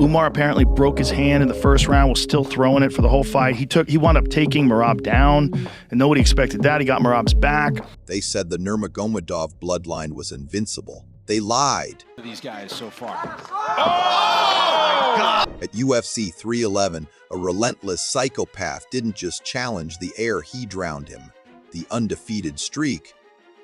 Umar apparently broke his hand in the first round, was still throwing it for the whole fight. He wound up taking Merab down, and nobody expected that. He got Merab's back. They said the Nurmagomedov bloodline was invincible. They lied. These guys so far. Oh! At UFC 311, a relentless psychopath didn't just challenge the air, he drowned him. The undefeated streak,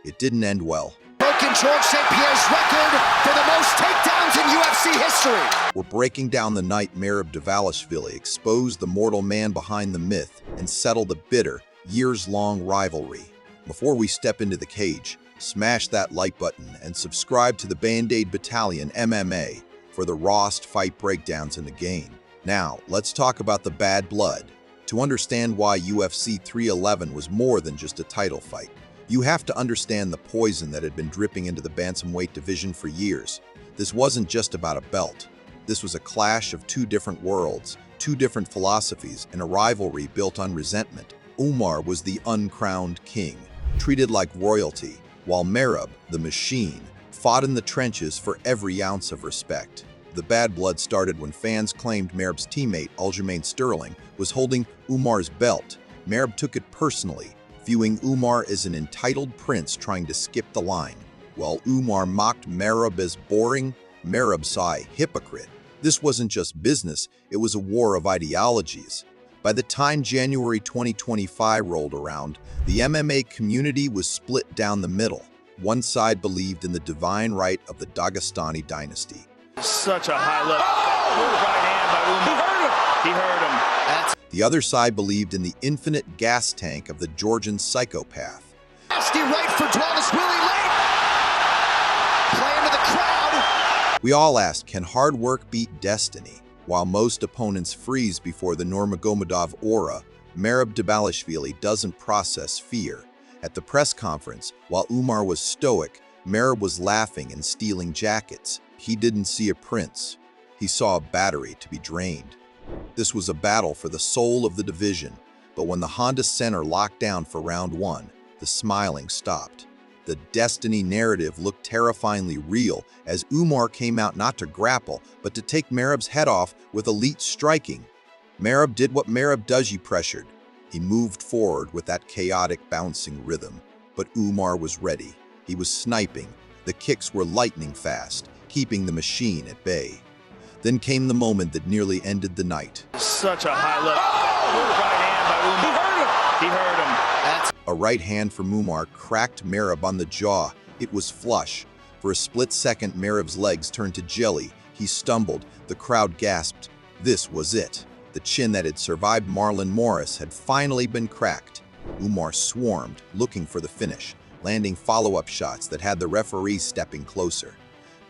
it didn't end well. Broken George St. Pierre's record for the most takedowns in UFC history. We're breaking down the night Merab Dvalishvili exposed the mortal man behind the myth and settled the bitter, years-long rivalry. Before we step into the cage, smash that like button and subscribe to the Band-Aid Battalion MMA for the rawest fight breakdowns in the game. Now, let's talk about the bad blood. To understand why UFC 311 was more than just a title fight, you have to understand the poison that had been dripping into the bantamweight division for years. This wasn't just about a belt. This was a clash of two different worlds, two different philosophies, and a rivalry built on resentment. Umar was the uncrowned king, treated like royalty, while Merab, the machine, fought in the trenches for every ounce of respect. The bad blood started when fans claimed Merab's teammate, Aljamain Sterling, was holding Umar's belt. Merab took it personally, viewing Umar as an entitled prince trying to skip the line. While Umar mocked Merab as boring, Merab saw a hypocrite. This wasn't just business, it was a war of ideologies. By the time January 2025 rolled around, the MMA community was split down the middle. One side believed in the divine right of the Dagestani dynasty. Such a high level. Right hand by Umar. He hurt him. The other side believed in the infinite gas tank of the Georgian psychopath. Nasty right for Dvalishvili late. Play into the crowd. We all asked, can hard work beat destiny? While most opponents freeze before the Nurmagomedov aura, Merab Dvalishvili doesn't process fear. At the press conference, while Umar was stoic, Merab was laughing and stealing jackets. He didn't see a prince. He saw a battery to be drained. This was a battle for the soul of the division, but when the Honda Center locked down for round one, the smiling stopped. The destiny narrative looked terrifyingly real as Umar came out not to grapple, but to take Merab's head off with elite striking. Merab did what Merab does, he pressured. He moved forward with that chaotic bouncing rhythm, but Umar was ready. He was sniping. The kicks were lightning fast, keeping the machine at bay. Then came the moment that nearly ended the night. Such a high level. Right hand by Umar. He hurt him. A right hand from Umar cracked Merab on the jaw. It was flush. For a split second, Merab's legs turned to jelly. He stumbled. The crowd gasped. This was it. The chin that had survived Marlon Morris had finally been cracked. Umar swarmed, looking for the finish, landing follow-up shots that had the referee stepping closer.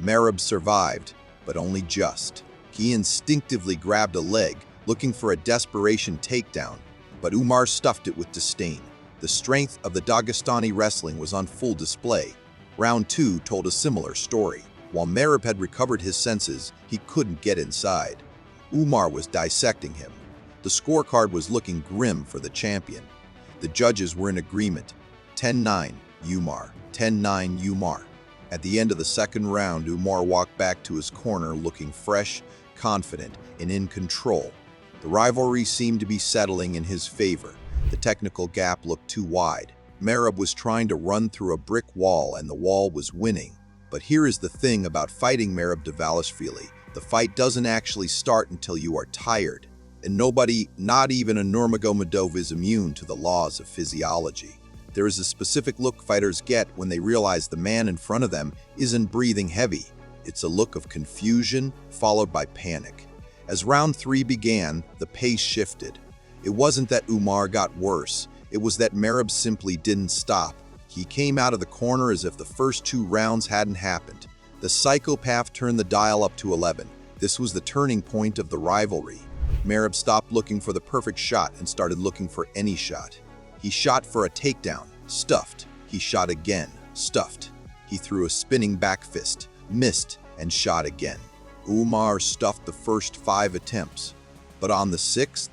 Merab survived, but only just. He instinctively grabbed a leg, looking for a desperation takedown, but Umar stuffed it with disdain. The strength of the Dagestani wrestling was on full display. Round two told a similar story. While Merab had recovered his senses, he couldn't get inside. Umar was dissecting him. The scorecard was looking grim for the champion. The judges were in agreement. 10-9, Umar. 10-9, Umar. At the end of the second round, Umar walked back to his corner looking fresh, confident, and in control. The rivalry seemed to be settling in his favor. The technical gap looked too wide. Merab was trying to run through a brick wall, and the wall was winning. But here is the thing about fighting Merab Dvalishvili. The fight doesn't actually start until you are tired. And nobody, not even a Nurmagomedov, is immune to the laws of physiology. There is a specific look fighters get when they realize the man in front of them isn't breathing heavy. It's a look of confusion followed by panic. As round three began, the pace shifted. It wasn't that Umar got worse. It was that Merab simply didn't stop. He came out of the corner as if the first two rounds hadn't happened. The psychopath turned the dial up to 11. This was the turning point of the rivalry. Merab stopped looking for the perfect shot and started looking for any shot. He shot for a takedown, stuffed. He shot again, stuffed. He threw a spinning back fist, missed, and shot again. Umar stuffed the first 5 attempts, but on the 6th,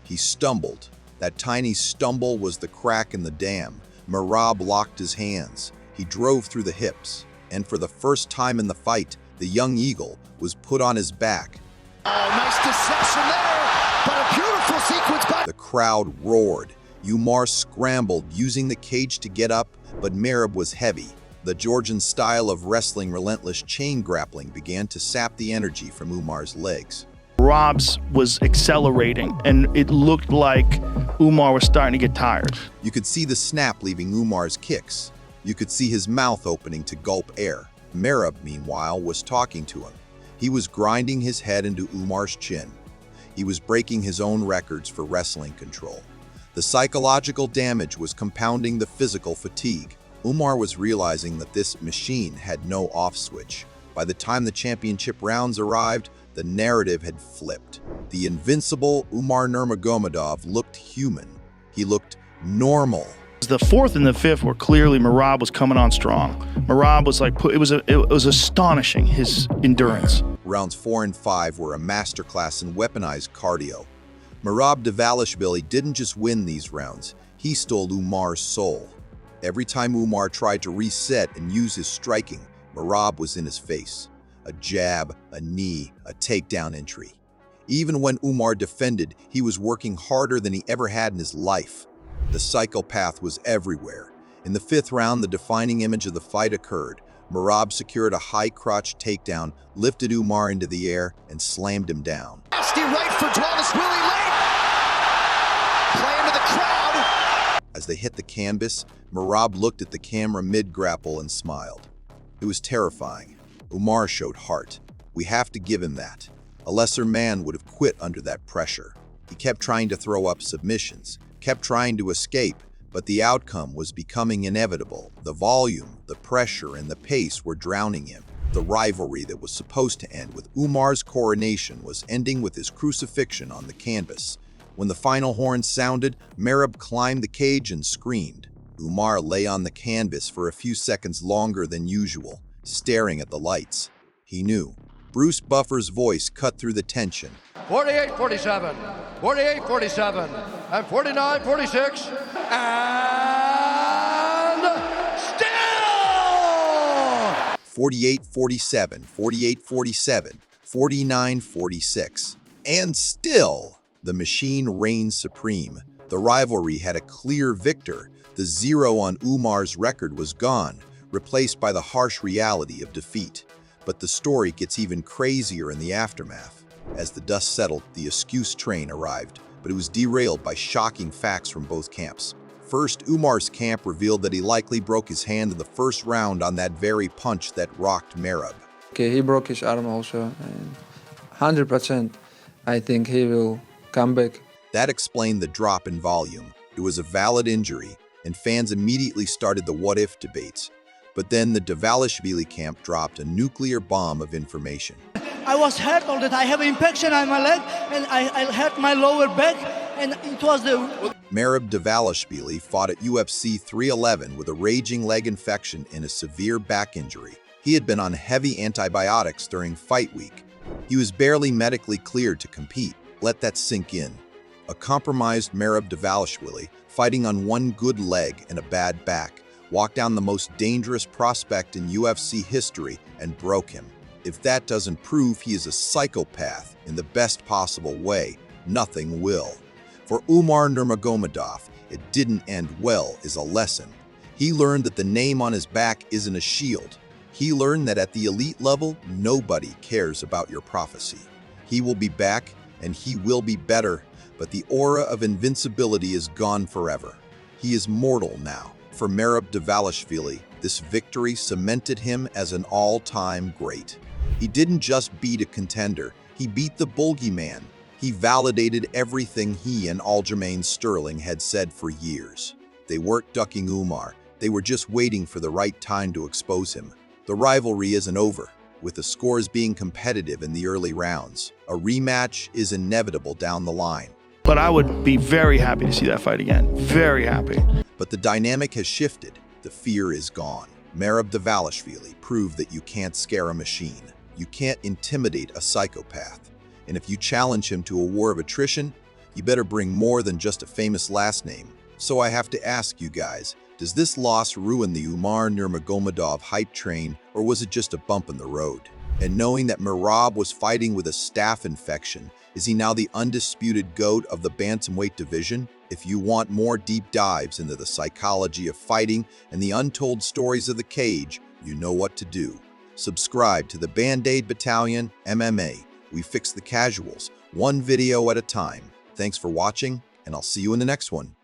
he stumbled. That tiny stumble was the crack in the dam. Merab locked his hands. He drove through the hips, and for the first time in the fight, the young eagle was put on his back. Oh, nice deception there, but a beautiful sequence by... The crowd roared. Umar scrambled, using the cage to get up, but Merab was heavy. The Georgian style of wrestling, relentless chain grappling, began to sap the energy from Umar's legs. Merab's was accelerating, and it looked like Umar was starting to get tired. You could see the snap leaving Umar's kicks. You could see his mouth opening to gulp air. Merab, meanwhile, was talking to him. He was grinding his head into Umar's chin. He was breaking his own records for wrestling control. The psychological damage was compounding the physical fatigue. Umar was realizing that this machine had no off switch. By the time the championship rounds arrived, the narrative had flipped. The invincible Umar Nurmagomedov looked human. He looked normal. The fourth and the fifth were clearly Merab was coming on strong. Merab was like, it was astonishing, his endurance. Rounds 4 and 5 were a masterclass in weaponized cardio. Merab Dvalishvili didn't just win these rounds, he stole Umar's soul. Every time Umar tried to reset and use his striking, Merab was in his face. A jab, a knee, a takedown entry. Even when Umar defended, he was working harder than he ever had in his life. The psychopath was everywhere. In the fifth round, the defining image of the fight occurred. Merab secured a high-crotch takedown, lifted Umar into the air, and slammed him down. Nasty right for Dvalishvili late. Play into the crowd. As they hit the canvas, Merab looked at the camera mid-grapple and smiled. It was terrifying. Umar showed heart. We have to give him that. A lesser man would have quit under that pressure. He kept trying to throw up submissions, kept trying to escape, but the outcome was becoming inevitable. The volume, the pressure, and the pace were drowning him. The rivalry that was supposed to end with Umar's coronation was ending with his crucifixion on the canvas. When the final horn sounded, Merab climbed the cage and screamed. Umar lay on the canvas for a few seconds longer than usual, staring at the lights. He knew. Bruce Buffer's voice cut through the tension. 48-47, 48-47, and 49-46, and still! 48-47, 48-47, 49-46. And still, the machine reigned supreme. The rivalry had a clear victor. The zero on Umar's record was gone, replaced by the harsh reality of defeat. But the story gets even crazier in the aftermath. As the dust settled, the excuse train arrived, but it was derailed by shocking facts from both camps. First, Umar's camp revealed that he likely broke his hand in the first round on that very punch that rocked Merab. Okay, he broke his arm also, and 100% I think he will come back. That explained the drop in volume. It was a valid injury, and fans immediately started the what-if debates. But then the Dvalishvili camp dropped a nuclear bomb of information. I was hurt all the time. I have an infection on my leg, and I hurt my lower back, and it was the... Merab Dvalishvili fought at UFC 311 with a raging leg infection and a severe back injury. He had been on heavy antibiotics during fight week. He was barely medically cleared to compete. Let that sink in. A compromised Merab Dvalishvili, fighting on one good leg and a bad back, walked down the most dangerous prospect in UFC history and broke him. If that doesn't prove he is a psychopath in the best possible way, nothing will. For Umar Nurmagomedov, it didn't end well is a lesson. He learned that the name on his back isn't a shield. He learned that at the elite level, nobody cares about your prophecy. He will be back, and he will be better, but the aura of invincibility is gone forever. He is mortal now. For Merab Dvalishvili, this victory cemented him as an all-time great. He didn't just beat a contender, he beat the boogeyman. He validated everything he and Aljamain Sterling had said for years. They weren't ducking Umar, they were just waiting for the right time to expose him. The rivalry isn't over, with the scores being competitive in the early rounds. A rematch is inevitable down the line. But I would be very happy to see that fight again. Very happy. But the dynamic has shifted. The fear is gone. Merab Dvalishvili proved that you can't scare a machine. You can't intimidate a psychopath. And if you challenge him to a war of attrition, you better bring more than just a famous last name. So I have to ask you guys, does this loss ruin the Umar Nurmagomedov hype train, or was it just a bump in the road? And knowing that Merab was fighting with a staph infection, is he now the undisputed GOAT of the bantamweight division? If you want more deep dives into the psychology of fighting and the untold stories of the cage, you know what to do. Subscribe to the Band-Aid Battalion MMA. We fix the casuals, one video at a time. Thanks for watching, and I'll see you in the next one.